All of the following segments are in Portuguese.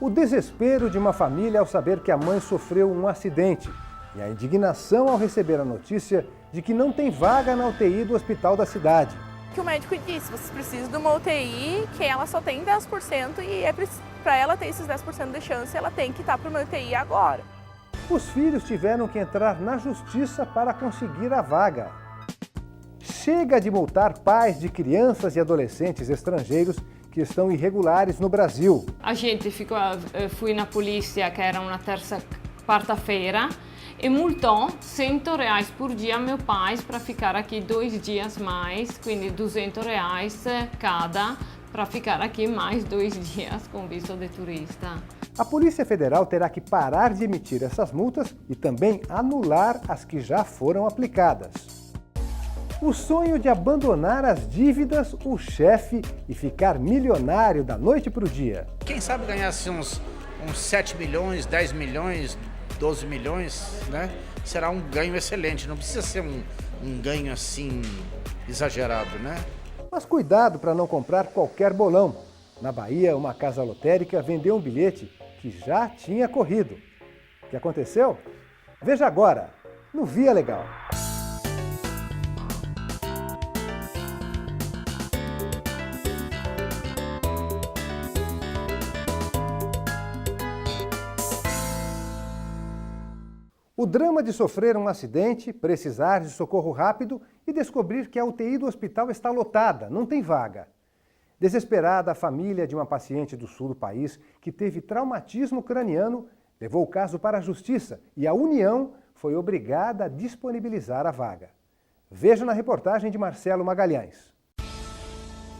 O desespero de uma família ao saber que a mãe sofreu um acidente e a indignação ao receber a notícia de que não tem vaga na UTI do hospital da cidade. Que o médico disse, vocês precisam de uma UTI que ela só tem 10% e para ela ter esses 10% de chance, ela tem que estar para uma UTI agora. Os filhos tiveram que entrar na justiça para conseguir a vaga. Chega de multar pais de crianças e adolescentes estrangeiros que estão irregulares no Brasil. A gente fui na polícia, que era uma quarta-feira, e multou R$100 por dia meu pai para ficar aqui 2 dias mais, quindi R$200 cada, para ficar aqui mais 2 dias com visto de turista. A Polícia Federal terá que parar de emitir essas multas e também anular as que já foram aplicadas. O sonho de abandonar as dívidas, o chefe, e ficar milionário da noite para o dia. Quem sabe ganhasse uns 7 milhões, 10 milhões, 12 milhões, né? Será um ganho excelente, não precisa ser um ganho assim exagerado, né? Mas cuidado para não comprar qualquer bolão. Na Bahia, uma casa lotérica vendeu um bilhete que já tinha corrido. O que aconteceu? Veja agora, no Via Legal. O drama de sofrer um acidente, precisar de socorro rápido e descobrir que a UTI do hospital está lotada, não tem vaga. Desesperada, a família de uma paciente do sul do país que teve traumatismo craniano levou o caso para a justiça e a União foi obrigada a disponibilizar a vaga. Veja na reportagem de Marcelo Magalhães.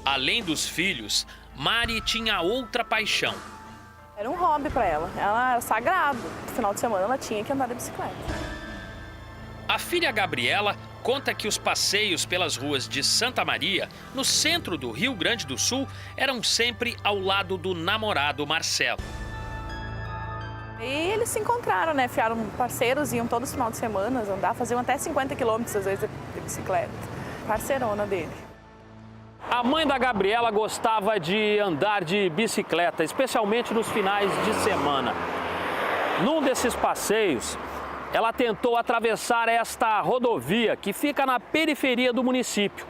Além dos filhos, Mari tinha outra paixão. Era um hobby para ela, ela era sagrado. No final de semana ela tinha que andar de bicicleta. A filha Gabriela conta que os passeios pelas ruas de Santa Maria, no centro do Rio Grande do Sul, eram sempre ao lado do namorado Marcelo. E eles se encontraram, né? Fiaram parceiros, iam todos os finais de semana andar, faziam até 50 quilômetros às vezes de bicicleta. Parceirona dele. A mãe da Gabriela gostava de andar de bicicleta, especialmente nos finais de semana. Num desses passeios, ela tentou atravessar esta rodovia que fica na periferia do município,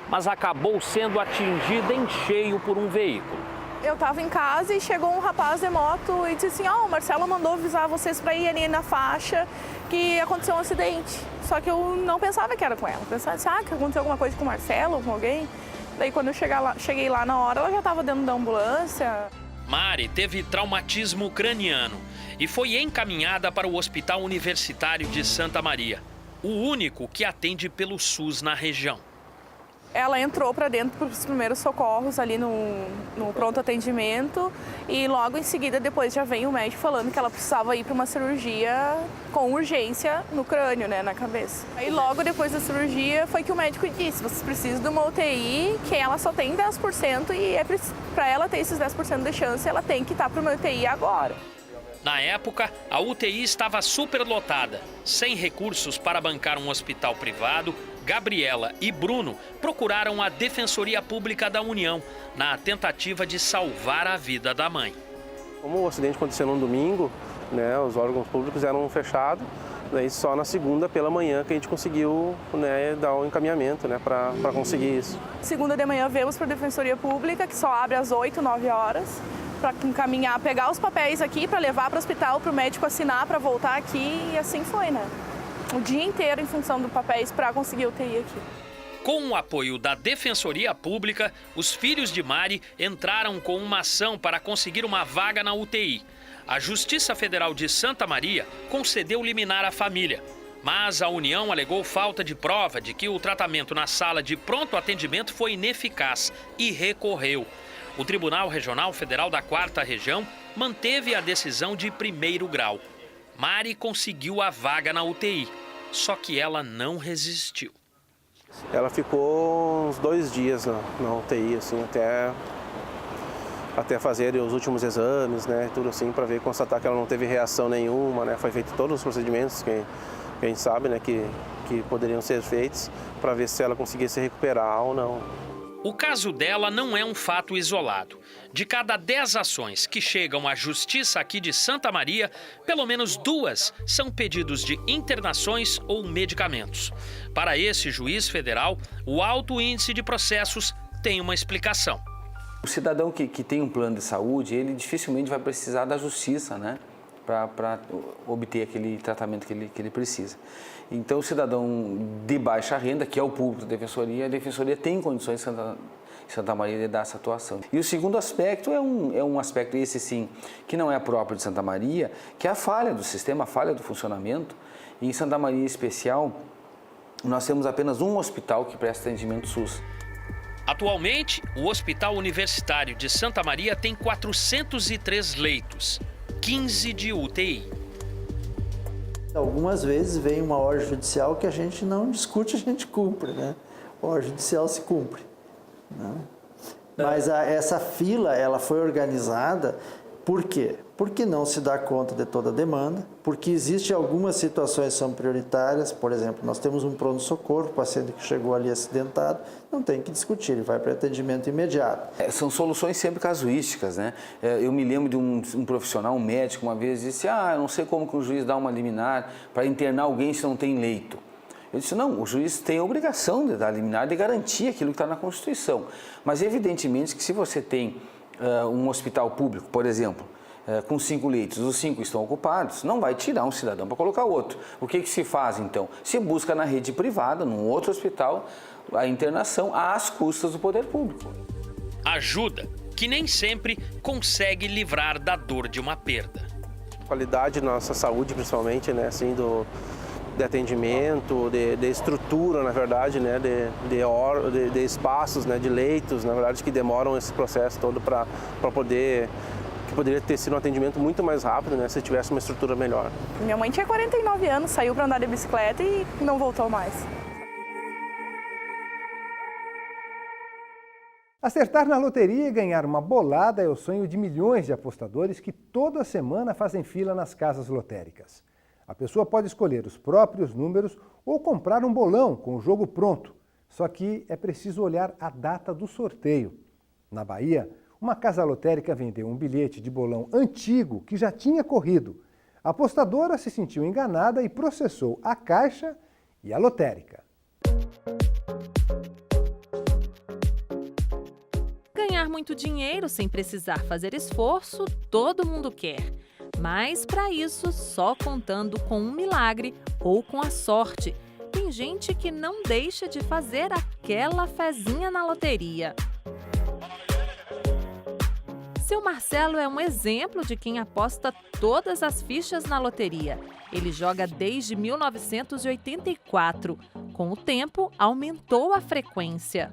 mas acabou sendo atingida em cheio por um veículo. Eu estava em casa e chegou um rapaz de moto e disse assim, o Marcelo mandou avisar vocês para ir ali na faixa que aconteceu um acidente. Só que eu não pensava que era com ela, eu pensava assim, que aconteceu alguma coisa com o Marcelo, com alguém. Daí quando eu cheguei lá na hora, ela já estava dentro da ambulância. Mari teve traumatismo craniano e foi encaminhada para o Hospital Universitário de Santa Maria, o único que atende pelo SUS na região. Ela entrou para dentro para os primeiros socorros ali no pronto atendimento e logo em seguida depois já veio o médico falando que ela precisava ir para uma cirurgia com urgência no crânio, né, na cabeça. Aí logo depois da cirurgia foi que o médico disse, vocês precisam de uma UTI que ela só tem 10% e para ela ter esses 10% de chance ela tem que estar para uma UTI agora. Na época, a UTI estava superlotada. Sem recursos para bancar um hospital privado, Gabriela e Bruno procuraram a Defensoria Pública da União na tentativa de salvar a vida da mãe. Como o acidente aconteceu no domingo, né, os órgãos públicos eram fechados, daí só na segunda pela manhã que a gente conseguiu, né, dar um encaminhamento, né, para conseguir isso. Segunda de manhã viemos para a Defensoria Pública, que só abre às 8, 9 horas. Para encaminhar, pegar os papéis aqui, para levar para o hospital, para o médico assinar, para voltar aqui e assim foi, né? O dia inteiro em função dos papéis para conseguir UTI aqui. Com o apoio da Defensoria Pública, os filhos de Mari entraram com uma ação para conseguir uma vaga na UTI. A Justiça Federal de Santa Maria concedeu liminar à família, mas a União alegou falta de prova de que o tratamento na sala de pronto atendimento foi ineficaz e recorreu. O Tribunal Regional Federal da 4ª Região manteve a decisão de primeiro grau. Mari conseguiu a vaga na UTI, só que ela não resistiu. Ela ficou uns 2 dias na UTI, assim, até fazer os últimos exames, né, tudo assim, para ver, constatar que ela não teve reação nenhuma, né, foi feito todos os procedimentos que a gente sabe, né, que poderiam ser feitos, para ver se ela conseguia se recuperar ou não. O caso dela não é um fato isolado. De cada 10 ações que chegam à justiça aqui de Santa Maria, pelo menos 2 são pedidos de internações ou medicamentos. Para esse juiz federal, o alto índice de processos tem uma explicação. O cidadão que tem um plano de saúde, ele dificilmente vai precisar da justiça, né, para obter aquele tratamento que ele precisa. Então, o cidadão de baixa renda, que é o público da Defensoria, a Defensoria tem condições em Santa Maria de dar essa atuação. E o segundo aspecto é um aspecto, esse sim, que não é próprio de Santa Maria, que é a falha do sistema, a falha do funcionamento. E em Santa Maria em especial, nós temos apenas um hospital que presta atendimento SUS. Atualmente, o Hospital Universitário de Santa Maria tem 403 leitos, 15 de UTI. Algumas vezes vem uma ordem judicial que a gente não discute, a gente cumpre, né? A ordem judicial se cumpre, né? Mas essa fila, ela foi organizada, por quê? Porque não se dá conta de toda a demanda, porque existem algumas situações que são prioritárias, por exemplo, nós temos um pronto-socorro, o paciente que chegou ali acidentado, não tem que discutir, ele vai para atendimento imediato. São soluções sempre casuísticas, né? Eu me lembro de um profissional, um médico, uma vez disse, eu não sei como que o juiz dá uma liminar para internar alguém se não tem leito. Eu disse, não, o juiz tem a obrigação de dar liminar, de garantir aquilo que está na Constituição. Mas evidentemente que se você tem um hospital público, por exemplo, com 5 leitos, os 5 estão ocupados, não vai tirar um cidadão para colocar outro. O que se faz então? Se busca na rede privada, num outro hospital, a internação às custas do poder público. Ajuda que nem sempre consegue livrar da dor de uma perda. A qualidade da nossa saúde, principalmente, né, assim, de atendimento, de estrutura, na verdade, né, de espaços, né, de leitos, na verdade, que demoram esse processo todo para poder... que poderia ter sido um atendimento muito mais rápido, né, se tivesse uma estrutura melhor. Minha mãe tinha 49 anos, saiu para andar de bicicleta e não voltou mais. Acertar na loteria e ganhar uma bolada é o sonho de milhões de apostadores que toda semana fazem fila nas casas lotéricas. A pessoa pode escolher os próprios números ou comprar um bolão com o jogo pronto. Só que é preciso olhar a data do sorteio. Na Bahia, uma casa lotérica vendeu um bilhete de bolão antigo que já tinha corrido. A apostadora se sentiu enganada e processou a Caixa e a lotérica. Ganhar muito dinheiro sem precisar fazer esforço, todo mundo quer. Mas, para isso, só contando com um milagre ou com a sorte. Tem gente que não deixa de fazer aquela fezinha na loteria. Seu Marcelo é um exemplo de quem aposta todas as fichas na loteria. Ele joga desde 1984. Com o tempo, aumentou a frequência.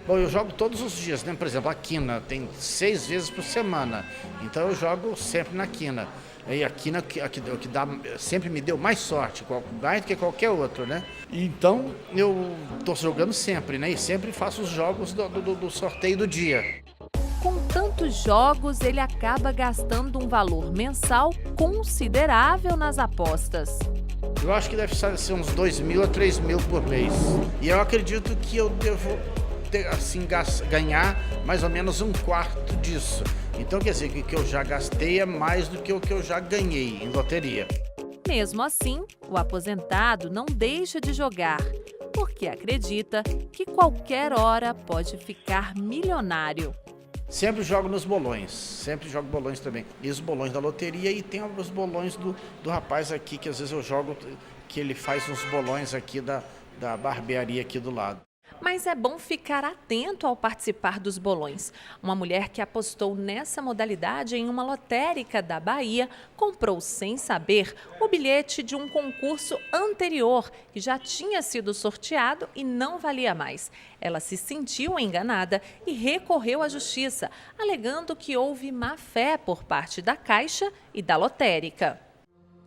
Bom, eu jogo todos os dias, né? Por exemplo, a quina tem 6 vezes por semana, então eu jogo sempre na quina. E a quina que sempre me deu mais sorte, mais do que qualquer outro, né? Então eu estou jogando sempre, né? E sempre faço os jogos do sorteio do dia. Com tantos jogos, ele acaba gastando um valor mensal considerável nas apostas. Eu acho que deve ser uns 2.000 a 3.000 por mês. E eu acredito que eu devo assim, ganhar mais ou menos 1/4 disso. Então quer dizer que o que eu já gastei é mais do que o que eu já ganhei em loteria. Mesmo assim, o aposentado não deixa de jogar, porque acredita que qualquer hora pode ficar milionário. Sempre jogo nos bolões, sempre jogo bolões também. E os bolões da loteria e tem os bolões do rapaz aqui, que às vezes eu jogo, que ele faz uns bolões aqui da barbearia aqui do lado. Mas é bom ficar atento ao participar dos bolões. Uma mulher que apostou nessa modalidade em uma lotérica da Bahia comprou, sem saber, o bilhete de um concurso anterior que já tinha sido sorteado e não valia mais. Ela se sentiu enganada e recorreu à justiça, alegando que houve má-fé por parte da Caixa e da lotérica.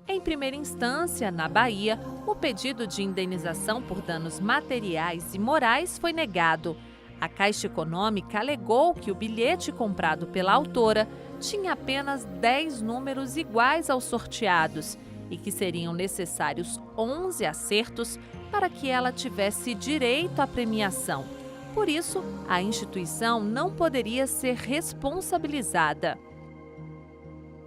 Em primeira instância, na Bahia, o pedido de indenização por danos materiais e morais foi negado. A Caixa Econômica alegou que o bilhete comprado pela autora tinha apenas 10 números iguais aos sorteados e que seriam necessários 11 acertos para que ela tivesse direito à premiação. Por isso, a instituição não poderia ser responsabilizada.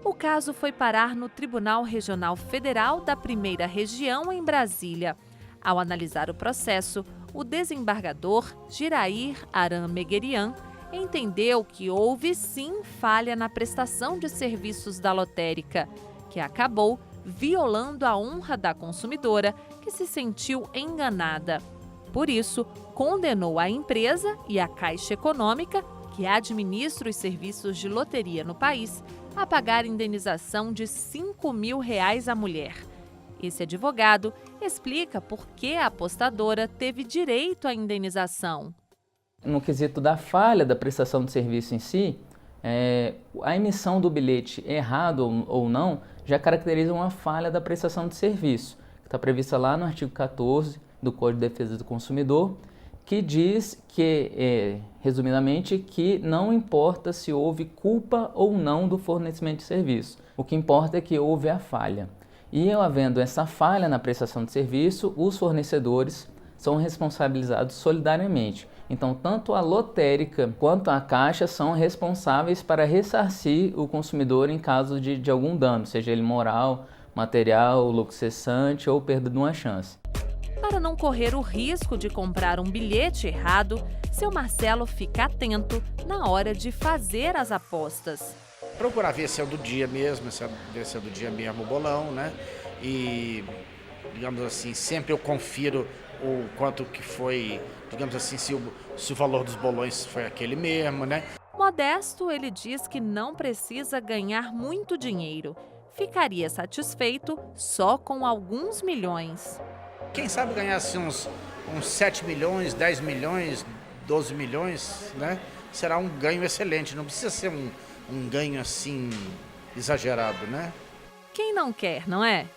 O caso foi parar no Tribunal Regional Federal da Primeira Região, em Brasília. Ao analisar o processo, o desembargador Girair Aram Meguerian entendeu que houve sim falha na prestação de serviços da lotérica, que acabou violando a honra da consumidora, que se sentiu enganada. Por isso, condenou a empresa e a Caixa Econômica, que administra os serviços de loteria no país, a pagar indenização de R$ 5.000 à mulher. Esse advogado explica por que a apostadora teve direito à indenização. No quesito da falha da prestação de serviço em si, a emissão do bilhete errado ou não já caracteriza uma falha da prestação de serviço, que está prevista lá no artigo 14 do Código de Defesa do Consumidor, que diz que, resumidamente, que não importa se houve culpa ou não do fornecimento de serviço. O que importa é que houve a falha. E havendo essa falha na prestação de serviço, os fornecedores são responsabilizados solidariamente. Então, tanto a lotérica quanto a Caixa são responsáveis para ressarcir o consumidor em caso de algum dano, seja ele moral, material, lucro cessante ou perda de uma chance. Para não correr o risco de comprar um bilhete errado, seu Marcelo fica atento na hora de fazer as apostas. Procurar ver se é do dia mesmo, ver se é do dia mesmo o bolão, né? E, digamos assim, sempre eu confiro o quanto que foi, digamos assim, se o valor dos bolões foi aquele mesmo, né? Modesto, ele diz que não precisa ganhar muito dinheiro. Ficaria satisfeito só com alguns milhões. Quem sabe ganhasse uns 7 milhões, 10 milhões, 12 milhões, né? Será um ganho excelente, não precisa ser um ganho assim exagerado, né? Quem não quer, não é?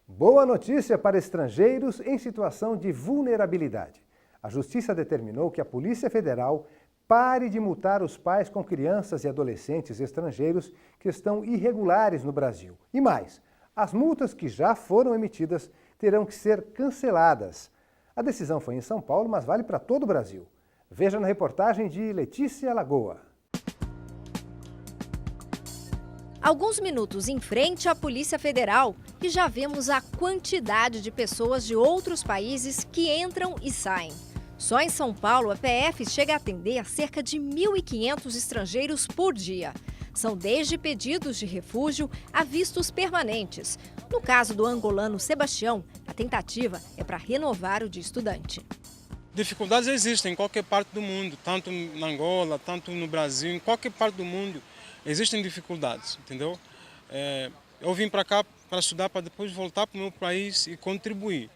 Boa notícia para estrangeiros em situação de vulnerabilidade. A Justiça determinou que a Polícia Federal pare de multar os pais com crianças e adolescentes estrangeiros que estão irregulares no Brasil. E mais, as multas que já foram emitidas terão que ser canceladas. A decisão foi em São Paulo, mas vale para todo o Brasil. Veja na reportagem de Letícia Lagoa. Alguns minutos em frente à Polícia Federal e já vemos a quantidade de pessoas de outros países que entram e saem. Só em São Paulo, a PF chega a atender a cerca de 1.500 estrangeiros por dia. São desde pedidos de refúgio a vistos permanentes. No caso do angolano Sebastião, a tentativa é para renovar o de estudante. Dificuldades existem em qualquer parte do mundo, tanto na Angola, tanto no Brasil, em qualquer parte do mundo existem dificuldades, entendeu? Eu vim para cá para estudar, para depois voltar para o meu país e contribuir.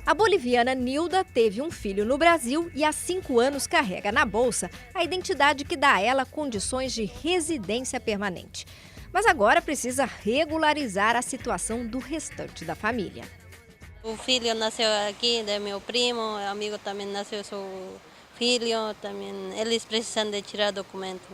A boliviana Nilda teve um filho no Brasil e há 5 anos carrega na bolsa a identidade que dá a ela condições de residência permanente. Mas agora precisa regularizar a situação do restante da família. O filho nasceu aqui, de meu primo, o amigo também nasceu seu filho, também eles precisam de tirar documento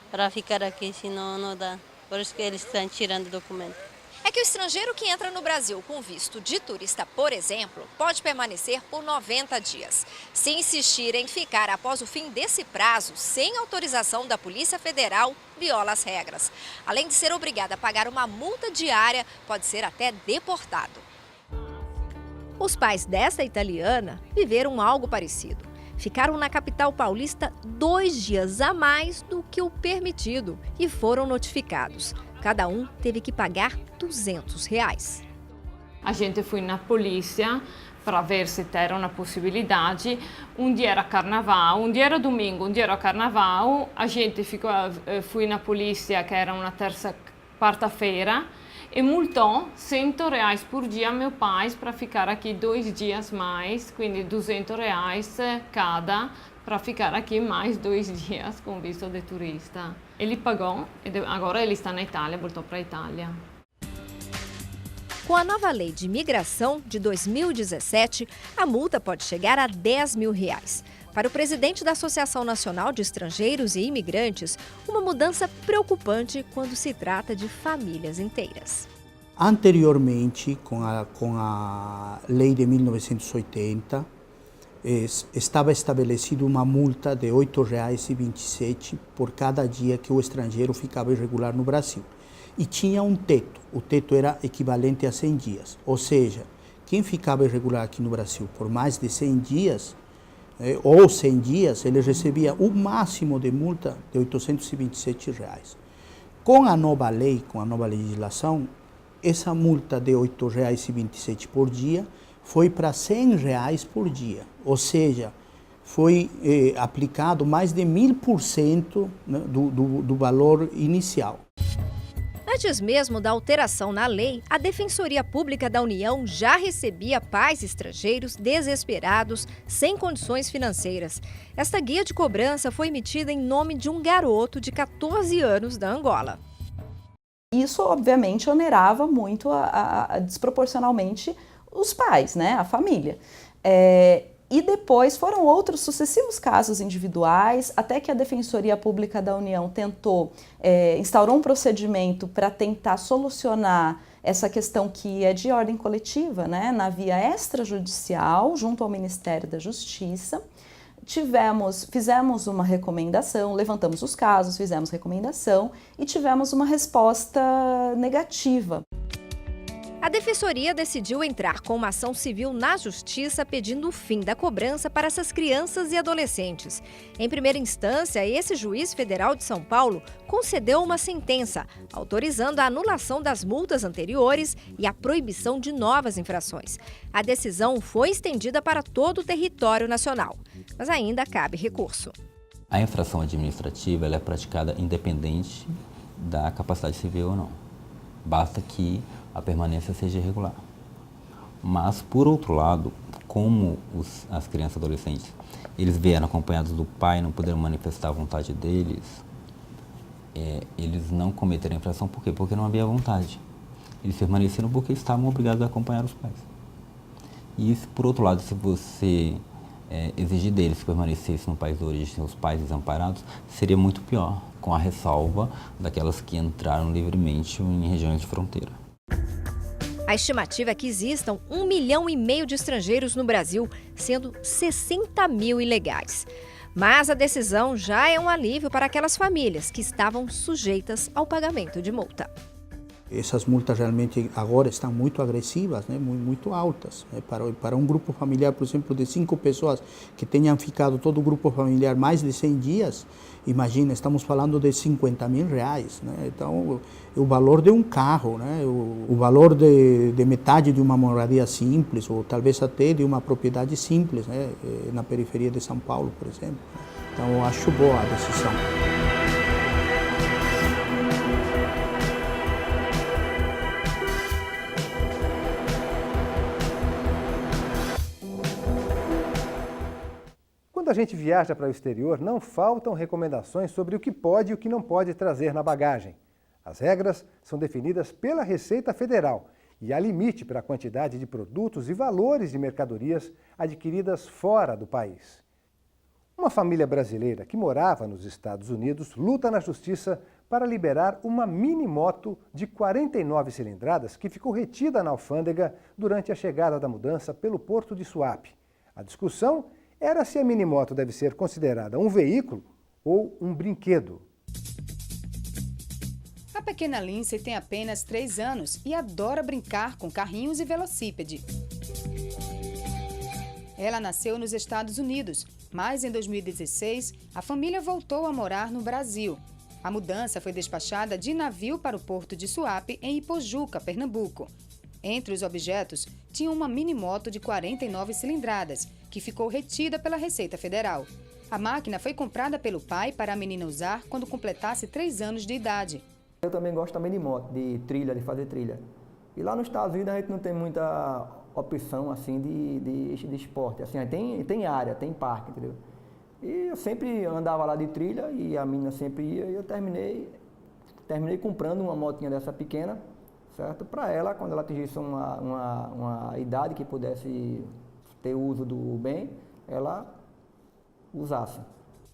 para ficar aqui, senão não dá. Por isso que eles estão tirando documento. É que o estrangeiro que entra no Brasil com visto de turista, por exemplo, pode permanecer por 90 dias. Se insistir em ficar após o fim desse prazo, sem autorização da Polícia Federal, viola as regras. Além de ser obrigado a pagar uma multa diária, pode ser até deportado. Os pais desta italiana viveram algo parecido. Ficaram na capital paulista 2 dias a mais do que o permitido e foram notificados. Cada um teve que pagar R$200. A gente foi na polícia para ver se era uma possibilidade. Um dia era carnaval, um dia era domingo, um dia era carnaval. A gente foi na polícia, que era uma quarta-feira, e multou R$100 por dia meu pai para ficar aqui 2 dias mais, quindi R$200 cada, para ficar aqui mais 2 dias com visto de turista. Ele pagou e agora ele está na Itália, voltou para a Itália. Com a nova lei de imigração de 2017, a multa pode chegar a R$10.000. Para o presidente da Associação Nacional de Estrangeiros e Imigrantes, uma mudança preocupante quando se trata de famílias inteiras. Anteriormente, com a lei de 1980, estava estabelecida uma multa de R$ 8,27 por cada dia que o estrangeiro ficava irregular no Brasil. E tinha um teto, o teto era equivalente a 100 dias, ou seja, quem ficava irregular aqui no Brasil por mais de 100 dias, ou 100 dias, ele recebia o máximo de multa de R$ 827. Com a nova lei, com a nova legislação, essa multa de R$ 8,27 por dia foi para R$ 100 por dia, ou seja, foi aplicado mais de 1000%, né, do valor inicial. Antes mesmo da alteração na lei, a Defensoria Pública da União já recebia pais estrangeiros desesperados, sem condições financeiras. Esta guia de cobrança foi emitida em nome de um garoto de 14 anos da Angola. Isso, obviamente, onerava muito, desproporcionalmente, os pais, né, a família. E depois foram outros sucessivos casos individuais, até que a Defensoria Pública da União instaurou um procedimento para tentar solucionar essa questão que é de ordem coletiva, né, na via extrajudicial, junto ao Ministério da Justiça. Fizemos uma recomendação, levantamos os casos, fizemos recomendação e tivemos uma resposta negativa. A Defensoria decidiu entrar com uma ação civil na Justiça pedindo o fim da cobrança para essas crianças e adolescentes. Em primeira instância, esse juiz federal de São Paulo concedeu uma sentença, autorizando a anulação das multas anteriores e a proibição de novas infrações. A decisão foi estendida para todo o território nacional, mas ainda cabe recurso. A infração administrativa ela é praticada independente da capacidade civil ou não. Basta que a permanência seja irregular. Mas, por outro lado, como as crianças e adolescentes, eles vieram acompanhados do pai, não puderam manifestar a vontade deles, eles não cometeram a infração. Por quê? Porque não havia vontade. Eles permaneceram porque estavam obrigados a acompanhar os pais. E, por outro lado, se você exigir deles que permanecessem no país de origem, os pais desamparados, seria muito pior, com a ressalva daquelas que entraram livremente em regiões de fronteira. A estimativa é que existam 1,5 milhão de estrangeiros no Brasil, sendo 60 mil ilegais. Mas a decisão já é um alívio para aquelas famílias que estavam sujeitas ao pagamento de multa. Essas multas realmente agora estão muito agressivas, né? Muito altas. Né? Para um grupo familiar, por exemplo, de 5 pessoas que tenham ficado todo o grupo familiar mais de 100 dias, imagina, estamos falando de R$50 mil. Né? Então, o valor de um carro, né? o valor de metade de uma moradia simples, ou talvez até de uma propriedade simples, né? Na periferia de São Paulo, por exemplo. Então, eu acho boa a decisão. Quando a gente viaja para o exterior, não faltam recomendações sobre o que pode e o que não pode trazer na bagagem. As regras são definidas pela Receita Federal e há limite para a quantidade de produtos e valores de mercadorias adquiridas fora do país. Uma família brasileira que morava nos Estados Unidos luta na justiça para liberar uma mini-moto de 49 cilindradas que ficou retida na alfândega durante a chegada da mudança pelo porto de Suape. A discussão era se a minimoto deve ser considerada um veículo ou um brinquedo. A pequena Lindsay tem apenas 3 anos e adora brincar com carrinhos e velocípede. Ela nasceu nos Estados Unidos, mas em 2016 a família voltou a morar no Brasil. A mudança foi despachada de navio para o porto de Suape, em Ipojuca, Pernambuco. Entre os objetos, tinha uma minimoto de 49 cilindradas, que ficou retida pela Receita Federal. A máquina foi comprada pelo pai para a menina usar quando completasse 3 anos de idade. Eu também gosto também de moto, de trilha, de fazer trilha. E lá nos Estados Unidos a gente não tem muita opção assim de esporte. Assim, tem área, tem parque, entendeu? E eu sempre andava lá de trilha e a menina sempre ia e eu terminei comprando uma motinha dessa pequena, certo? Para ela, quando ela atingisse uma idade que pudesse ter uso do bem, ela usasse.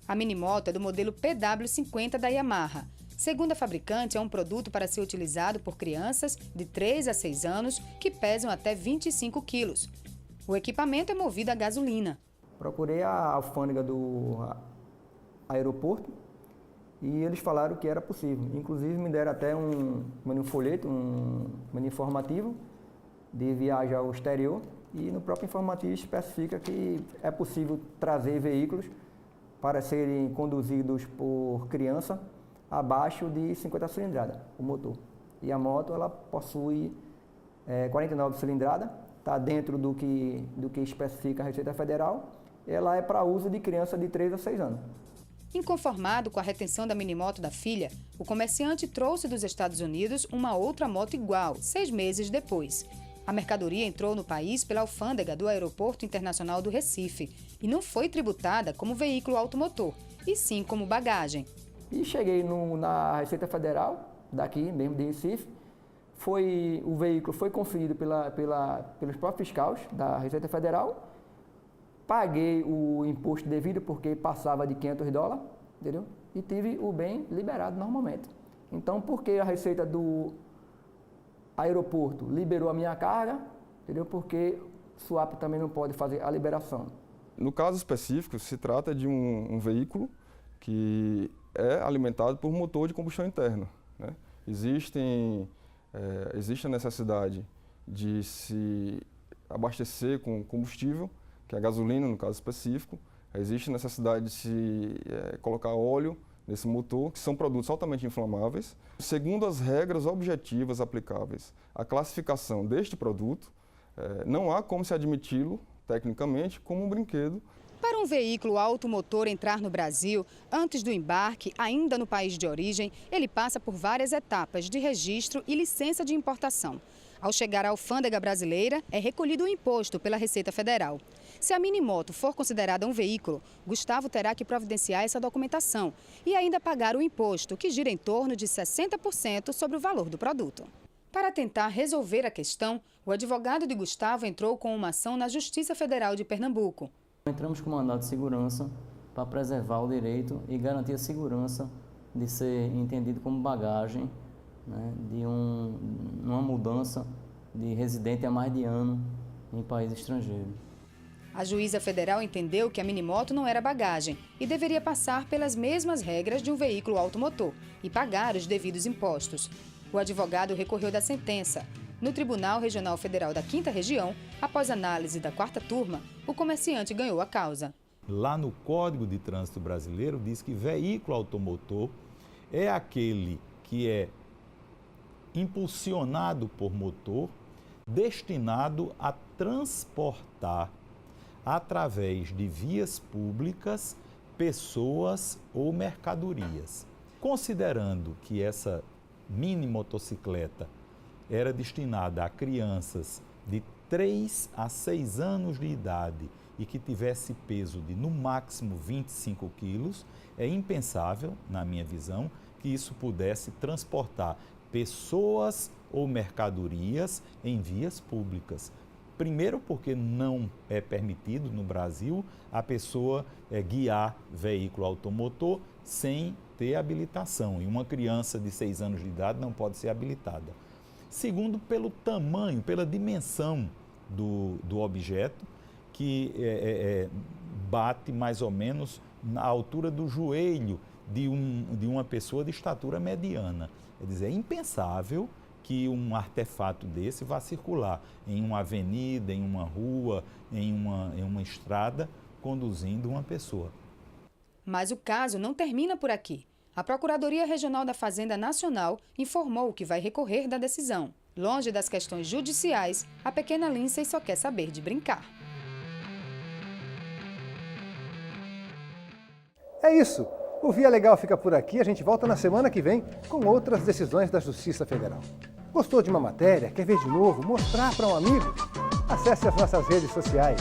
A minimoto é do modelo PW50 da Yamaha. Segundo a fabricante, é um produto para ser utilizado por crianças de 3 a 6 anos que pesam até 25 quilos. O equipamento é movido a gasolina. Procurei a alfândega do aeroporto e eles falaram que era possível. Inclusive me deram até um folheto, um menu informativo de viagem ao exterior, e no próprio informativo especifica que é possível trazer veículos para serem conduzidos por criança abaixo de 50 cilindradas, o motor. E a moto ela possui 49 cilindradas, está dentro do que especifica a Receita Federal. Ela é para uso de criança de 3 a 6 anos. Inconformado com a retenção da minimoto da filha, o comerciante trouxe dos Estados Unidos uma outra moto igual, 6 meses depois. A mercadoria entrou no país pela alfândega do Aeroporto Internacional do Recife e não foi tributada como veículo automotor, e sim como bagagem. E cheguei na Receita Federal, daqui mesmo de Recife. O veículo foi conferido pelos próprios fiscais da Receita Federal. Paguei o imposto devido porque passava de $500, entendeu? E tive o bem liberado normalmente. Então, porque a Receita do Aeroporto liberou a minha carga, entendeu? Porque SUAP também não pode fazer a liberação. No caso específico, se trata de um veículo que é alimentado por motor de combustão interna, né? Existe a necessidade de se abastecer com combustível, que é a gasolina no caso específico. Existe a necessidade de se colocar óleo nesse motor, que são produtos altamente inflamáveis. Segundo as regras objetivas aplicáveis à classificação deste produto, não há como se admiti-lo, tecnicamente, como um brinquedo. Para um veículo automotor entrar no Brasil, antes do embarque, ainda no país de origem, ele passa por várias etapas de registro e licença de importação. Ao chegar à alfândega brasileira, é recolhido o imposto pela Receita Federal. Se a minimoto for considerada um veículo, Gustavo terá que providenciar essa documentação e ainda pagar o imposto, que gira em torno de 60% sobre o valor do produto. Para tentar resolver a questão, o advogado de Gustavo entrou com uma ação na Justiça Federal de Pernambuco. Entramos com mandado de segurança para preservar o direito e garantir a segurança de ser entendido como bagagem, né, de uma mudança de residente há mais de ano em país estrangeiro. A juíza federal entendeu que a minimoto não era bagagem e deveria passar pelas mesmas regras de um veículo automotor e pagar os devidos impostos. O advogado recorreu da sentença. No Tribunal Regional Federal da 5ª Região, após análise da 4ª turma, o comerciante ganhou a causa. Lá no Código de Trânsito Brasileiro diz que veículo automotor é aquele que é impulsionado por motor, destinado a transportar através de vias públicas pessoas ou mercadorias. Considerando que essa mini motocicleta era destinada a crianças de 3 a 6 anos de idade e que tivesse peso de no máximo 25 quilos, é impensável, na minha visão, que isso pudesse transportar pessoas ou mercadorias em vias públicas. Primeiro porque não é permitido no Brasil a pessoa guiar veículo automotor sem ter habilitação, e uma criança de 6 anos de idade não pode ser habilitada. Segundo, pelo tamanho, pela dimensão do objeto, que bate mais ou menos na altura do joelho de uma pessoa de estatura mediana. Quer dizer, é impensável que um artefato desse vá circular em uma avenida, em uma rua, em uma estrada, conduzindo uma pessoa. Mas o caso não termina por aqui. A Procuradoria Regional da Fazenda Nacional informou que vai recorrer da decisão. Longe das questões judiciais, a pequena Lindsay só quer saber de brincar. É isso. O Via Legal fica por aqui. A gente volta na semana que vem com outras decisões da Justiça Federal. Gostou de uma matéria? Quer ver de novo? Mostrar para um amigo? Acesse as nossas redes sociais.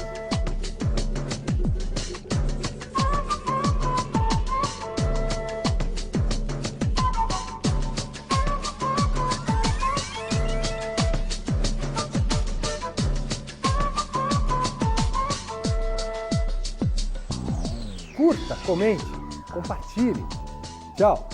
curta, comente, compartilhe. Tchau!